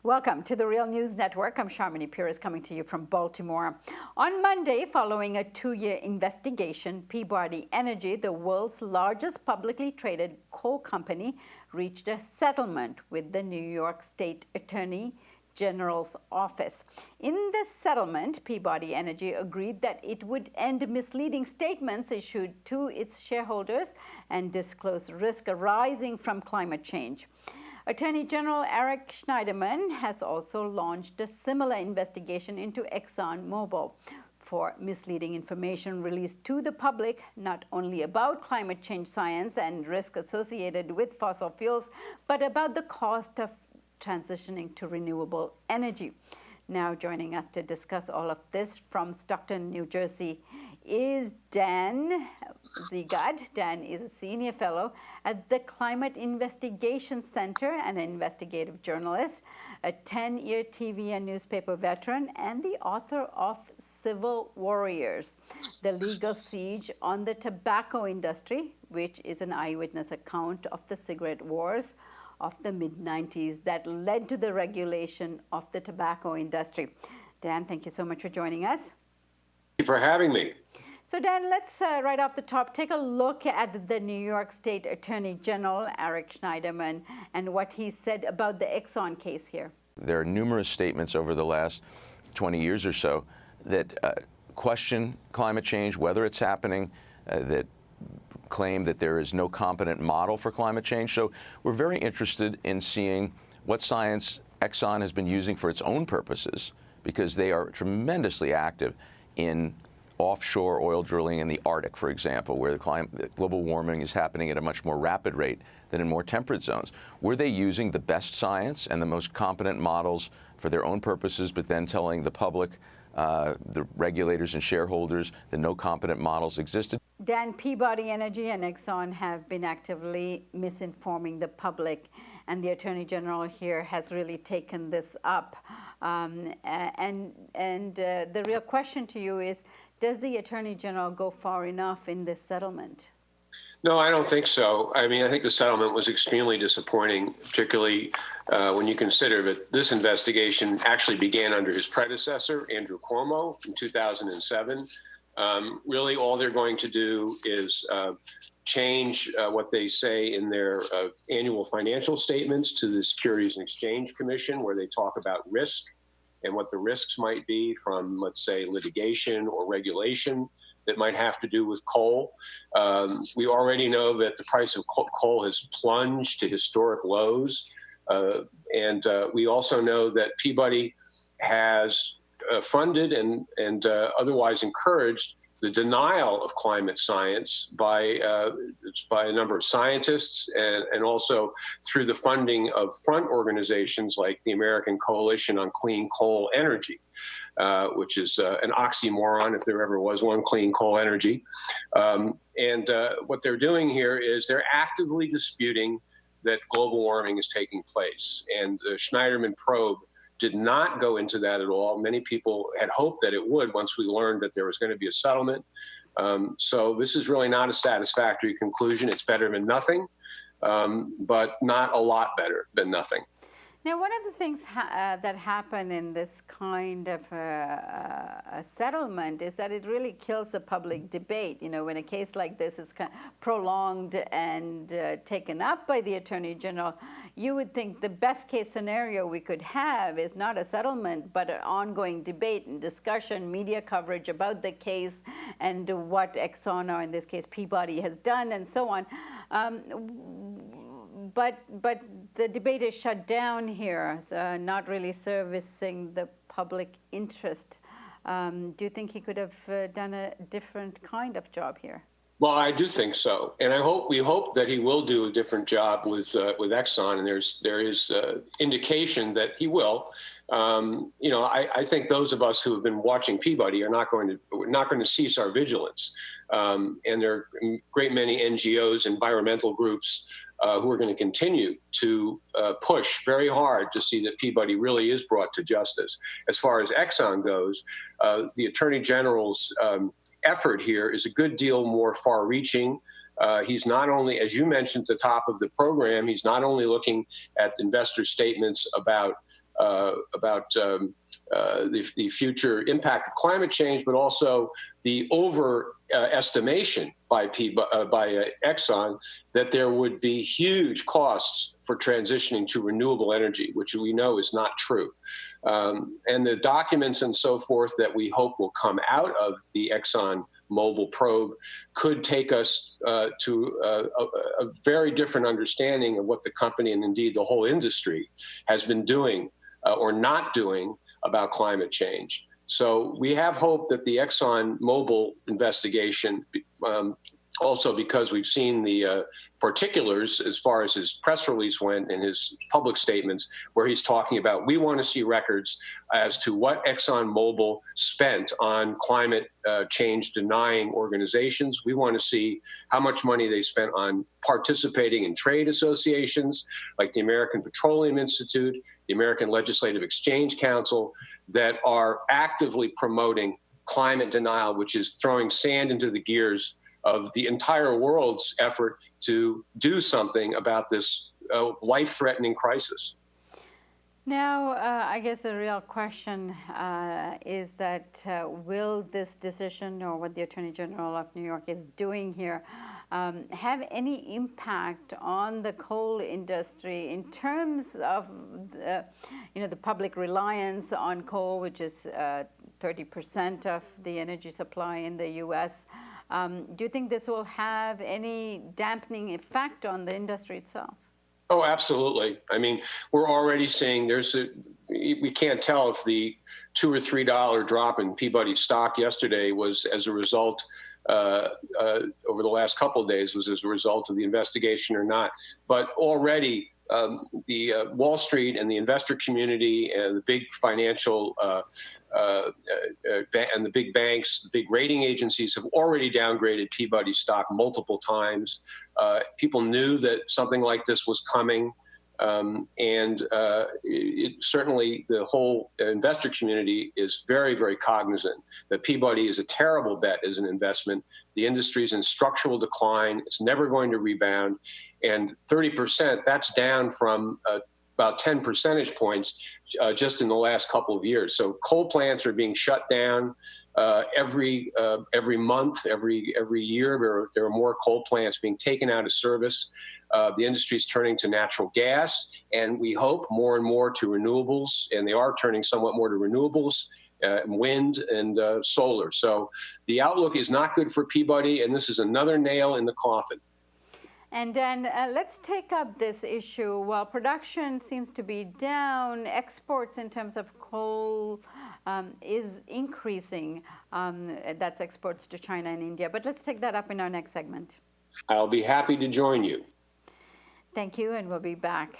Welcome to the Real News Network. I'm Sharmini Pires coming to you from Baltimore. On Monday, following a 2-year investigation, Peabody Energy, the world's largest publicly traded coal company, reached a settlement with the New York State Attorney General's office. In the settlement, Peabody Energy agreed that it would end misleading statements issued to its shareholders and disclose risk arising from climate change. Attorney General Eric Schneiderman has also launched a similar investigation into Exxon Mobil for misleading information released to the public, not only about climate change science and risk associated with fossil fuels, but about the cost of transitioning to renewable energy. Now joining us to discuss all of this from Stockton, New Jersey, is Dan Zegart. Dan is a senior fellow at the Climate Investigation Center and an investigative journalist, a 10-year TV and newspaper veteran, and the author of Civil Warriors, the legal siege on the tobacco industry, which is an eyewitness account of the cigarette wars of the mid-90s that led to the regulation of the tobacco industry. Dan, thank you so much for joining us. Thank you for having me. So Dan, let's right off the top take a look at the New York State Attorney General, Eric Schneiderman, and what he said about the Exxon case here. There are numerous statements over the last 20 years or so that question climate change, whether it's happening, that claim that there is no competent model for climate change. So we're very interested in seeing what science Exxon has been using for its own purposes, because they are tremendously active in offshore oil drilling in the Arctic, for example, where the global warming is happening at a much more rapid rate than in more temperate zones. Were they using the best science and the most competent models for their own purposes, but then telling the public, the regulators and shareholders, that no competent models existed? Dan, Peabody Energy and Exxon have been actively misinforming the public, and the Attorney General here has really taken this up. The real question to you is, does the Attorney General go far enough in this settlement? No, I don't think so. I mean, I think the settlement was extremely disappointing, particularly when you consider that this investigation actually began under his predecessor, Andrew Cuomo, in 2007. Really, all they're going to do is change what they say in their annual financial statements to the Securities and Exchange Commission, where they talk about risk and what the risks might be from, let's say, litigation or regulation that might have to do with coal. We already know that the price of coal has plunged to historic lows. And we also know that Peabody has funded and otherwise encouraged the denial of climate science by a number of scientists, and also through the funding of front organizations like the American Coalition on Clean Coal Energy, which is an oxymoron if there ever was one, clean coal energy. What they're doing here is they're actively disputing that global warming is taking place. And the Schneiderman probe did not go into that at all. Many people had hoped that it would once we learned that there was going to be a settlement. So this is really not a satisfactory conclusion. It's better than nothing, but not a lot better than nothing. Now, one of the things that happen in this kind of a settlement is that it really kills the public debate. You know, when a case like this is prolonged and taken up by the Attorney General, you would think the best case scenario we could have is not a settlement, but an ongoing debate and discussion, media coverage about the case and what Exxon, or in this case Peabody, has done and so on. But the debate is shut down here, so not really servicing the public interest. Do you think he could have done a different kind of job here? Well, I do think so, and we hope that he will do a different job with Exxon, and there is indication that he will. You know, I think those of us who have been watching Peabody are not going to cease our vigilance, and there are a great many NGOs, environmental groups, who are going to continue to push very hard to see that Peabody really is brought to justice. As far as Exxon goes, the Attorney General's effort here is a good deal more far-reaching. He's not only, as you mentioned at the top of the program, he's not only looking at investor statements about the future impact of climate change, but also the overestimation by Exxon that there would be huge costs for transitioning to renewable energy, which we know is not true. And the documents and so forth that we hope will come out of the Exxon Mobil probe could take us to a very different understanding of what the company and indeed the whole industry has been doing or not doing about climate change. So we have hope that the Exxon Mobil investigation, also because we've seen the particulars as far as his press release went and his public statements, where he's talking about, we want to see records as to what Exxon Mobil spent on climate change denying organizations. We want to see how much money they spent on participating in trade associations like the American Petroleum Institute, the American Legislative Exchange Council, that are actively promoting climate denial, which is throwing sand into the gears of the entire world's effort to do something about this life-threatening crisis. Now, I guess the real question is that will this decision, or what the Attorney General of New York is doing here, have any impact on the coal industry in terms of the public reliance on coal, which is 30% of the energy supply in the U.S.? Do you think this will have any dampening effect on the industry itself? Oh, absolutely. I mean, we're already seeing we can't tell if the $2 or $3 drop in Peabody stock yesterday was as a result, over the last couple of days, was as a result of the investigation or not. But already the Wall Street and the investor community and the big financial and the big banks, the big rating agencies have already downgraded Peabody stock multiple times. People knew that something like this was coming. Certainly the whole investor community is very, very cognizant that Peabody is a terrible bet as an investment. The industry is in structural decline. It's never going to rebound. And 30%, that's down from about 10 percentage points just in the last couple of years. So coal plants are being shut down every month, every year. There are more coal plants being taken out of service. The industry is turning to natural gas, and we hope more and more to renewables, and they are turning somewhat more to renewables, wind and solar. So the outlook is not good for Peabody, and this is another nail in the coffin. And then let's take up this issue. While production seems to be down, exports in terms of coal is increasing. That's exports to China and India. But let's take that up in our next segment. I'll be happy to join you. Thank you, and we'll be back.